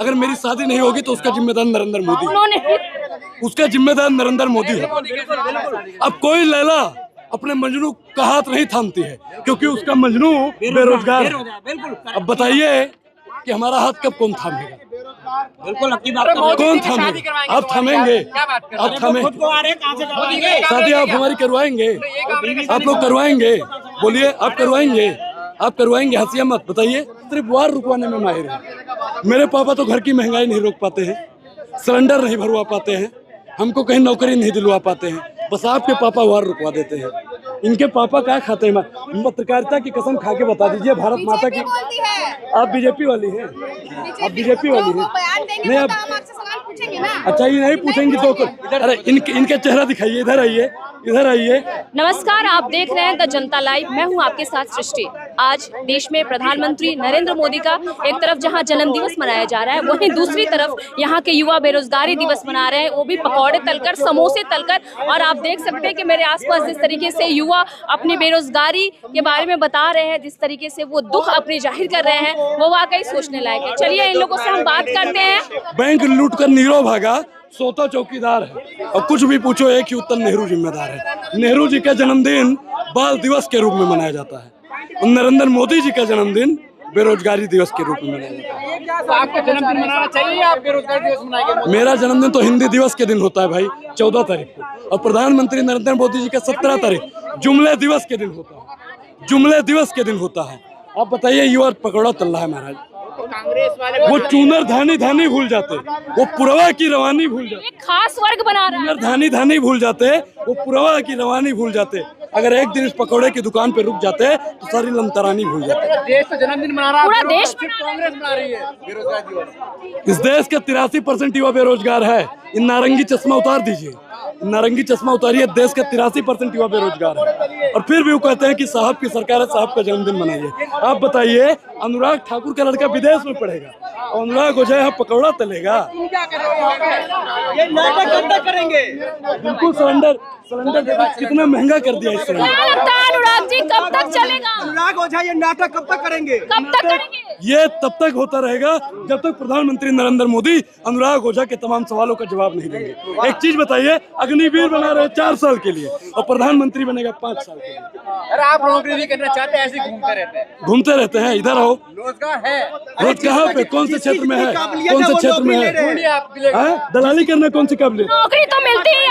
अगर मेरी शादी नहीं होगी तो उसका जिम्मेदार नरेंद्र मोदी, उसका जिम्मेदार नरेंद्र मोदी है। अब कोई लैला अपने मजनू का हाथ नहीं थामती है, क्योंकि उसका मजनू बेरोजगार है। अब बताइए कि हमारा हाथ कब कौन थामेगा? बिल्कुल कौन थामेगा? आप थामेंगे? आप थामेंगे? शादी आप हमारी करवाएंगे? आप लोग करवाएंगे? बोलिए, आप करवाएंगे? आप करवाएंगे? हंसिया मत। बताइए, सिर्फ वार रुकवाने में माहिर है। मेरे पापा तो घर की महंगाई नहीं रोक पाते हैं, सिलेंडर नहीं भरवा पाते हैं, हमको कहीं नौकरी नहीं दिलवा पाते हैं, बस आपके पापा वार रुकवा देते हैं। इनके पापा क्या खाते हैं? पत्रकारिता की कसम खा के बता दीजिए, भारत माता की। आप बीजेपी वाली हैं? आप बीजेपी वाली हैं? नहीं, आप अच्छा ये नहीं पूछेंगी तो अरे इनके चेहरा दिखाइए, इधर आइए, इधर आइए। नमस्कार, आप देख रहे हैं द जनता लाइव। मैं हूं आपके साथ सृष्टि। आज देश में प्रधानमंत्री नरेंद्र मोदी का एक तरफ जहां जन्म दिवस मनाया जा रहा है, वहीं दूसरी तरफ यहां के युवा बेरोजगारी दिवस मना रहे हैं, वो भी पकौड़े तलकर, समोसे तलकर। और आप देख सकते हैं कि मेरे आसपास जिस तरीके से युवा अपनी बेरोजगारी के बारे में बता रहे हैं, जिस तरीके से वो दुख अपने जाहिर कर रहे हैं, वो वाकई सोचने लायक है। चलिए इन लोगों से हम बात करते हैं। बैंक लूट कर नीरो भागा, सोता चौकीदार है, और कुछ भी पूछो एक ही उत्तर, नेहरू जिम्मेदार है। नेहरू जी का जन्मदिन बाल दिवस के रूप में मनाया जाता है, और नरेंद्र मोदी जी का जन्मदिन बेरोजगारी दिवस के रूप में मनाया जाता है। तो आपका जन्मदिन मनाना चाहिए या आप बेरोजगारी दिवस मनाएंगे? मेरा जन्मदिन तो हिंदी दिवस के दिन होता है भाई, 14 तारीख को, और प्रधानमंत्री नरेंद्र मोदी जी का 17 तारीख जुमले दिवस के दिन होता है, जुमले दिवस के दिन होता है। आप बताइए, युवा पकौड़ा तल रहा है महाराज। कांग्रेस वाले वो चूनर धानी धानी भूल जाते, वो पुरवा की रवानी भूल जाते, एक खास वर्ग बना रहा है। चूनर धानी धानी भूल जाते, वो पुरवा की रवानी भूल जाते। अगर एक दिन इस पकौड़े की दुकान पे रुक जाते तो सारी लमतरानी भूल जाते। देश तो जन्मदिन मना रहा है, पूरा देश कांग्रेस मना रही है बेरोजगारी दिवस। इस देश के 83% युवा बेरोजगार है। इन नारंगी चश्मा उतार दीजिए, नारंगी चश्मा उतारिए। देश का 83% युवा बेरोजगार है, और फिर भी वो कहते हैं कि साहब की सरकार है, साहब का जन्मदिन मनाइए। आप बताइए, अनुराग ठाकुर का लड़का विदेश में पढ़ेगा, और अनुराग हो जाए यहाँ पकौड़ा तलेगा? ये नाटक कब तक करेंगे? बिल्कुल, सिलेंडर कितना महंगा कर दिया इस सिलेंडर। क्या लगता है अनुराग जी, कब तक चलेगा? अनुराग ओझा, ये नाटक कब तक करेंगे? कब तक करेंगे? ये तब तक होता रहेगा जब तक प्रधानमंत्री नरेंद्र मोदी अनुराग ओझा के तमाम सवालों का जवाब नहीं देंगे। एक चीज बताइए, अग्निवीर बना रहे 4 साल के लिए, और प्रधानमंत्री बनेगा 5 साल के लिए। अरे आप नौकरी नहीं करना चाहते, ऐसे घूमते रहते हैं। घूमते रहते हैं, इधर आओ। रोजगार है, रोज कहाँ पे, कौन से क्षेत्र में है, कौन से क्षेत्र में है? दलाली करना कौन सी काबिलियत? नौकरी तो मिलती है।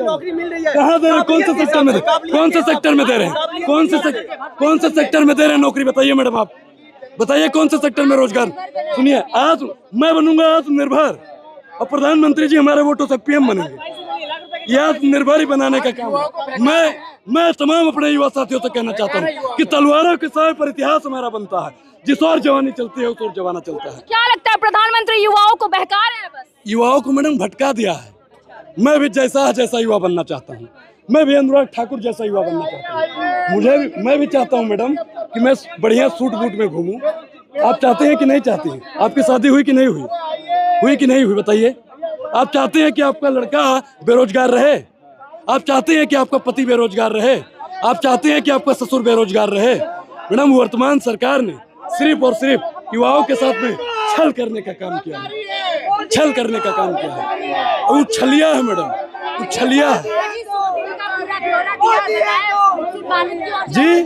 नौकरी मिल रही है। कहाँ दे रहे हैं? कौन से सेक्टर में? कौन से सेक्टर में दे रहे हैं? कौन से सेक्टर में दे रहे हैं नौकरी? बताइए मैडम, आप बताइए कौन से सेक्टर में रोजगार? सुनिए, आज मैं बनूंगा आत्मनिर्भर, और प्रधानमंत्री जी हमारे वोटों से पीएम बनेंगे। यह आत्मनिर्भर ही बनाने का काम है। मैं तमाम अपने युवा साथियों से कहना चाहता हूँ कि तलवारों के साय पर इतिहास हमारा बनता है। जिस और जवानी चलती है उस और जवाना चलता है। क्या लगता है प्रधानमंत्री युवाओं को बहका रहे हैं? बस युवाओं को मैडम भटका दिया है। मैं भी जैसा युवा बनना चाहता हूँ। मैं भी अनुराग ठाकुर जैसा युवा बनना चाहता हूँ। मैं भी चाहता हूँ मैडम कि मैं बढ़िया सूट बूट में घूमूं। आप चाहते हैं कि नहीं चाहते हैं? आपकी शादी हुई कि नहीं हुई? हुई कि नहीं हुई बताइए? आप चाहते हैं कि आपका लड़का बेरोजगार रहे? आप चाहते हैं कि आपका पति बेरोजगार रहे? आप चाहते हैं कि आपका ससुर बेरोजगार रहे? मैडम, वर्तमान सरकार ने सिर्फ और सिर्फ युवाओं के साथ में छल करने का काम किया है। छल करने का काम किया है। वो छलिया है मैडम, वो छलिया है जी।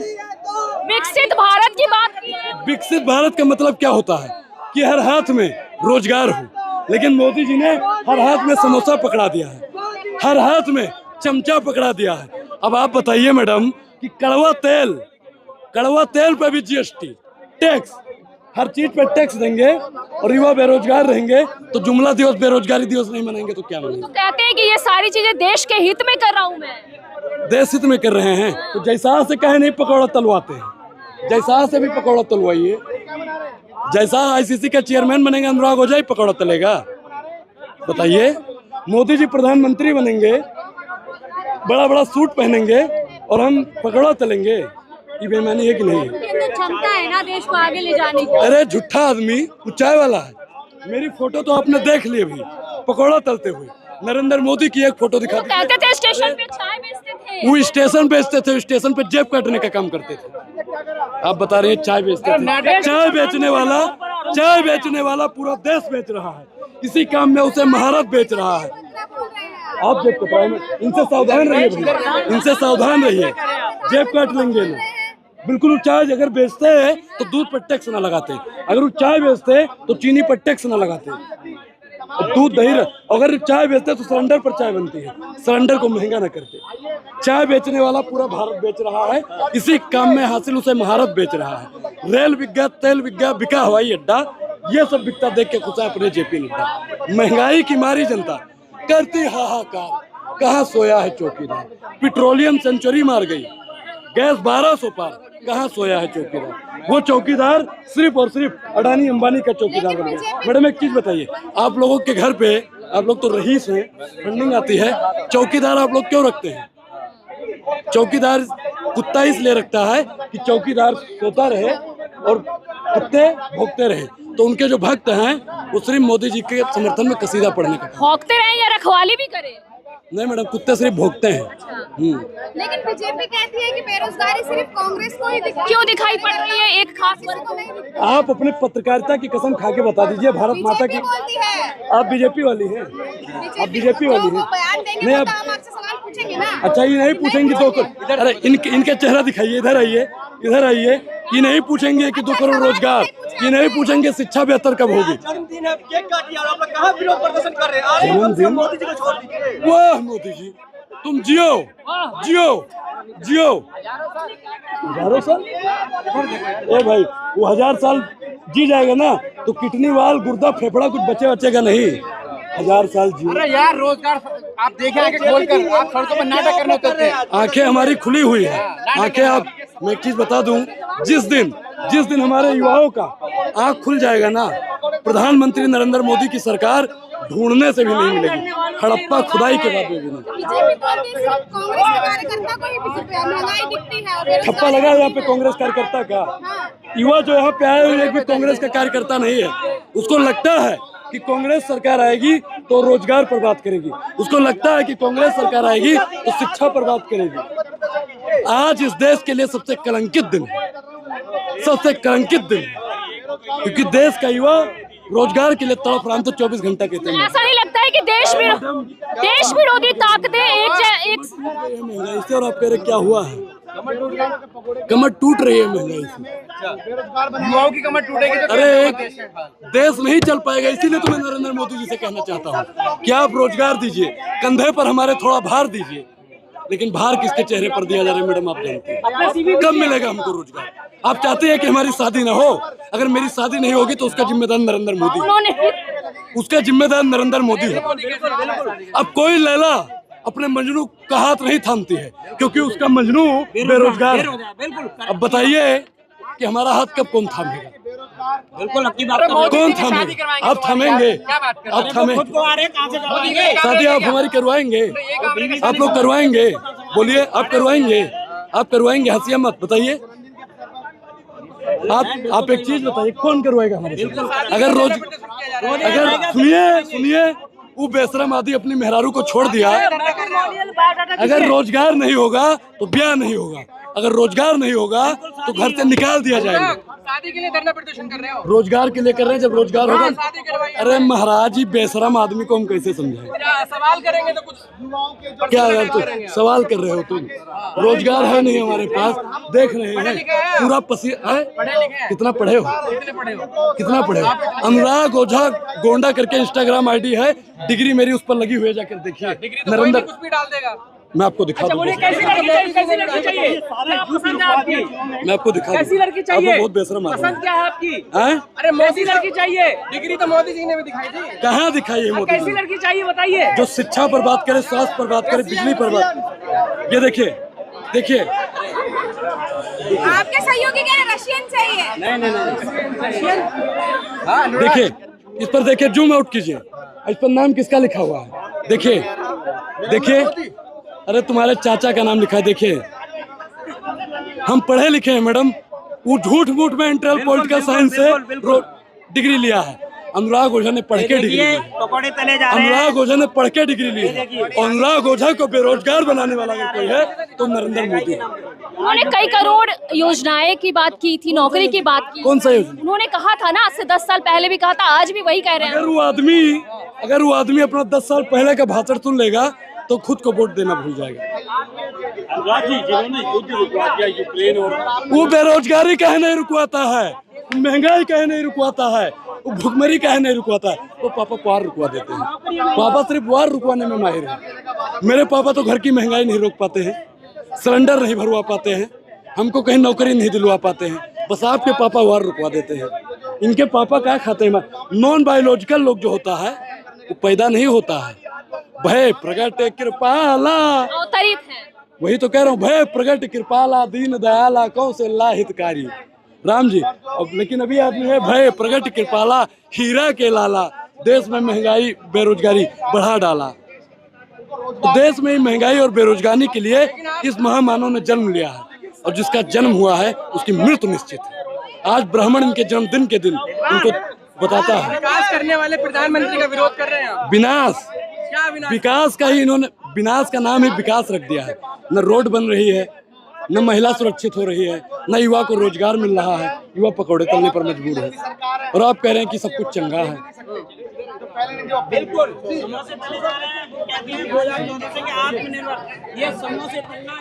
विकसित भारत की बात की है। विकसित भारत का मतलब क्या होता है कि हर हाथ में रोजगार हो, लेकिन मोदी जी ने हर हाथ में समोसा पकड़ा दिया है, हर हाथ में चमचा पकड़ा दिया है। अब आप बताइए मैडम कि कड़वा तेल पे भी जीएसटी, टैक्स, हर चीज पे टैक्स देंगे, और युवा बेरोजगार रहेंगे तो जुमला दिवस बेरोजगारी दिवस नहीं मनाएंगे तो क्या मनाएंगे? तो कहते हैं कि ये सारी चीजें देश के हित में कर रहा हूँ मैं। देश हित में कर रहे हैं तो जैसा से कहे नहीं पकौड़ा तलवाते हैं, जैसा से भी पकौड़ा तलवाइए। जैसा आईसीसी का चेयरमैन बनेगा अनुराग ओझा ही पकौड़ा तलेगा? बताइए। मोदी जी प्रधानमंत्री बनेंगे, बड़ा बड़ा सूट पहनेंगे, और हम पकौड़ा तलेंगे? ये बेईमानी है कि नहीं? क्षमता है ना देश को आगे ले जाने की। अरे झूठा आदमी, वो चाय वाला है। मेरी फोटो तो आपने देख ली अभी पकौड़ा तलते हुए। नरेंद्र मोदी की एक फोटो दिखा दी। कहते थे स्टेशन पे चाय बेचते थे। वो स्टेशन बेचते थे, स्टेशन पे जेब काटने का काम करते थे। आप बता रहे हैं चाय बेचते थे। चाय बेचने वाला चाय बेचने वाला पूरा देश बेच रहा है, इसी काम में उसे महारत बेच रहा है। आप जब इनसे सावधान रहिए भैया, इनसे सावधान रहिए, जेब काट लेंगे ना। बिल्कुल चाय अगर बेचते हैं तो दूध पर टैक्स ना लगाते, अगर वो चाय बेचते तो चीनी पर टैक्स ना लगाते, दूध दही अगर चाय बेचते तो सिलेंडर पर चाय बनती है, सिलेंडर को महंगा ना करते। चाय बेचने वाला पूरा भारत बेच रहा है, इसी काम में हासिल उसे महारत बेच रहा है। रेल बिक गया, तेल बिक गया, बिका हवाई अड्डा, ये सब बिकता देख के खुश है अपने जेपी नड्डा। महंगाई की मारी जनता करती हाहाकार, कहाँ सोया है चौकीदार। पेट्रोलियम सेंचुरी मार गई, गैस 1200 पार, कहाँ सोया है चौकीदार। वो चौकीदार सिर्फ और सिर्फ अडानी अंबानी का चौकीदार बन गया। मैडम एक चीज बताइए, आप लोगों के घर पे, आप लोग तो रईस हैं, फंडिंग आती है, चौकीदार आप लोग क्यों रखते हैं? चौकीदार कुत्ता इसलिए रखता है कि चौकीदार सोता रहे और कुत्ते भौंकते रहे। तो उनके जो भक्त हैं वो सिर्फ मोदी जी के समर्थन में कसीदा पढ़ने का। भौंकते रहे या रखवाली भी करे? नहीं मैडम, कुत्ते सिर्फ भौंकते हैं। लेकिन बीजेपी कहती है कि बेरोजगारी सिर्फ कांग्रेस को ही क्यों दिखाई पड़ रही है, एक खास वर्ग को नहीं? आप अपने पत्रकारिता की कसम खा के बता दीजिए, भारत माता की। आप बीजेपी वाली हैं, आप बीजेपी वाली हैं। नहीं आप सवाल पूछेंगे ना। अच्छा ये नहीं पूछेंगे तो अरे इनके चेहरा दिखाइए, इधर आइए, इधर आइए। ये नहीं पूछेंगे कि 2 करोड़ रोजगार, ये नहीं पूछेंगे शिक्षा बेहतर कब होगी। जन्मदिन है, केक काटिए, आप लोग कहाँ विरोध प्रदर्शन कर रहे हैं? जन्मदिन मोदी जी को छोड़ दीजिए। वाह मोदी जी, तुम जियो जियो जियो 1000 साल। ए भाई वो 1000 साल जी जाएगा ना तो किडनी वाल, गुर्दा, फेफड़ा कुछ बचेगा नहीं। 1000 साल जी। अरे यार रोजगार आप देख रहे हैं कि खोलकर आप सड़कों पर नाटक करने उतरते हैं। आंखें हमारी खुली हुई है, आंखें। आप मैं एक चीज बता दूं, जिस दिन हमारे युवाओं का आंख खुल जाएगा ना, प्रधानमंत्री नरेंद्र मोदी की सरकार ढूंढने से भी नहीं मिलेगी, हड़प्पा खुदाई के बाद भी नहीं। बीजेपी कांग्रेस के कार्यकर्ता को ही महंगाई दिखती है और ठप्पा लगा यहाँ पे कांग्रेस कार्यकर्ता का। युवा जो यहाँ पे आए हुए एक भी कांग्रेस का कार्यकर्ता नहीं है। उसको लगता है कि कांग्रेस सरकार आएगी तो रोजगार पर बात करेगी, उसको लगता है कि कांग्रेस सरकार आएगी तो शिक्षा पर बात करेगी। आज इस देश के लिए सबसे कलंकित दिन है, सबसे कलंकित दिन है, क्योंकि देश का युवा रोजगार के लिए तड़प रहा। तो 24 घंटा कहते हैं। ऐसा नहीं लगता है कि देश विरोधी ताकतें एक महंगाई से, और आप कह रहे क्या हुआ है? कमर टूट रही है महंगाई से। युवाओं की कमर टूटेगी तो अरे देश नहीं चल पाएगा। इसीलिए तो मैं नरेंद्र मोदी जी से कहना चाहता हूँ कि आप रोजगार दीजिए, कंधे पर हमारे थोड़ा भार दीजिए। लेकिन भार किसके चेहरे पर दिया जा रहा है मैडम, आप जानते हैं। कब मिलेगा हमको रोजगार? आप चाहते हैं कि हमारी शादी ना हो, अगर मेरी शादी नहीं होगी तो उसका जिम्मेदार नरेंद्र मोदी, उसका जिम्मेदार नरेंद्र मोदी है। अब कोई लैला अपने मजनू का हाथ नहीं थामती है, क्योंकि उसका मजनू बेरोजगार है। अब बताइए कि हमारा हाथ कब कौन थामेगा? बिल्कुल कौन थामेगा? आप थामेंगे? आप थामेंगे? शादी आप हमारी करवाएंगे? आप लोग करवाएंगे? बोलिए आप करवाएंगे? आप करवाएंगे? हंसिया मत, बताइए। आप एक चीज बताइए, कौन करवाएगा हमारे? अगर सुनिए वो बेशरम आदि अपनी मेहरारू को छोड़ दिया। अगर रोजगार नहीं होगा तो ब्याह नहीं होगा, अगर रोजगार नहीं होगा तो घर से निकाल दिया जाएगा। शादी के लिए धरना प्रदर्शन कर रहे हो? रोजगार के लिए कर रहे हैं, जब रोजगार होगा। अरे महाराज जी, बेशरम आदमी को हम कैसे समझाएं? सवाल करेंगे तो कुछ क्या यार, तो सवाल कर रहे हो तुम? रोजगार है नहीं हमारे पास, देख रहे हैं पूरा पसीना। कितना पढ़े हो? कितना पढ़े हो? अनुराग ओझा गोंडा करके इंस्टाग्राम आईडी है, डिग्री मेरी उस पर लगी हुई है, जाकर देखिए। नरेंद्र कुछ भी डाल देगा। मैं आपको दिखा दूं, कैसी लड़की चाहिए? मैं आपको दिखा दूं। कैसी लड़की चाहिए? बहुत बेशरम आदमी पसंद क्या है आपकी? हैं? अरे मोदी लड़की चाहिए। डिग्री तो मोदी जी ने भी दिखाई थी। कहाँ दिखाई है मोदी कैसी जी? लड़की चाहिए बताइए? जो शिक्षा पर बात करे, स्वास्थ्य पर बात करे, बिजली पर बात। ये देखिए देखिए, आपके सहयोगी क्या है? रशियन चाहिए? नहीं। देखिए इस पर, देखिए जूम आउट कीजिए, इस पर नाम किसका लिखा हुआ है? देखिए देखिए, अरे तुम्हारे चाचा का नाम लिखा है। देखिए हम पढ़े लिखे हैं मैडम, वो झूठ मूठ में इंटर पॉलिटिकल साइंस से डिग्री लिया है। अनुराग ओझा ने पढ़ के डिग्री ली है। पकौड़े तले जा रहे हैं। अनुराग ओझा ने पढ़ के डिग्री ली है। अनुराग ओझा को बेरोजगार बनाने वाला अगर कोई है तो नरेंद्र मोदी है। उन्होंने कई करोड़ योजनाएं की बात की थी, नौकरी की बात की। कौन सा योजना? उन्होंने कहा था ना, आज से 10 साल पहले भी कहा था, आज भी वही कह रहे हैं। अगर वो आदमी अपना 10 साल पहले का भाषण सुन लेगा तो खुद को वोट देना भूल जाएगा। जिन्होंने युद्ध रुकवा दिया यूक्रेन और वो बेरोजगारी काहे नहीं रुकवाता है, महंगाई काहे नहीं रुकवाता है, वो भुखमरी काहे नहीं रुकवाता है? वो पापा वार रुकवा देते हैं। पापा सिर्फ वार रुकवाने में माहिर है। मेरे पापा तो घर की महंगाई नहीं रोक पाते हैं, सिलेंडर नहीं भरवा पाते हैं, हमको कहीं नौकरी नहीं दिलवा पाते हैं। बस आपके पापा वार रुकवा देते हैं। इनके पापा क्या खाते हैं? नॉन बायोलॉजिकल लोग जो होता है वो पैदा नहीं होता है। भय प्रगट कृपाला, अवतरित है। वही तो कह रहा हूँ, भय प्रगट कृपाला दीन दयाला कौशल्या हितकारी। राम जी, अब लेकिन अभी आदमी है भय प्रगट कृपाला हीरा के लाला, देश में महंगाई बेरोजगारी बढ़ा डाला। तो देश में महंगाई और बेरोजगारी के लिए इस महामानव ने जन्म लिया है, और जिसका जन्म हुआ है उसकी मृत्यु निश्चित है। आज ब्राह्मण इनके जन्मदिन के दिन उनको बताता है। विकास करने वाले प्रधानमंत्री का विरोध कर रहे हैं आप। विनाश, क्या विनाश? विकास का ही इन्होंने, विनाश का नाम ही विकास रख दिया है। न रोड बन रही है, न महिला सुरक्षित हो रही है, न युवा को रोजगार मिल रहा है। युवा पकौड़े तलने पर मजबूर है, और आप कह रहे हैं कि सब कुछ चंगा है। बिल्कुल समोसे तले जा रहे हैं, कहते हैं 2014 से कि आत्मनिर्भर, ये समोसे तलना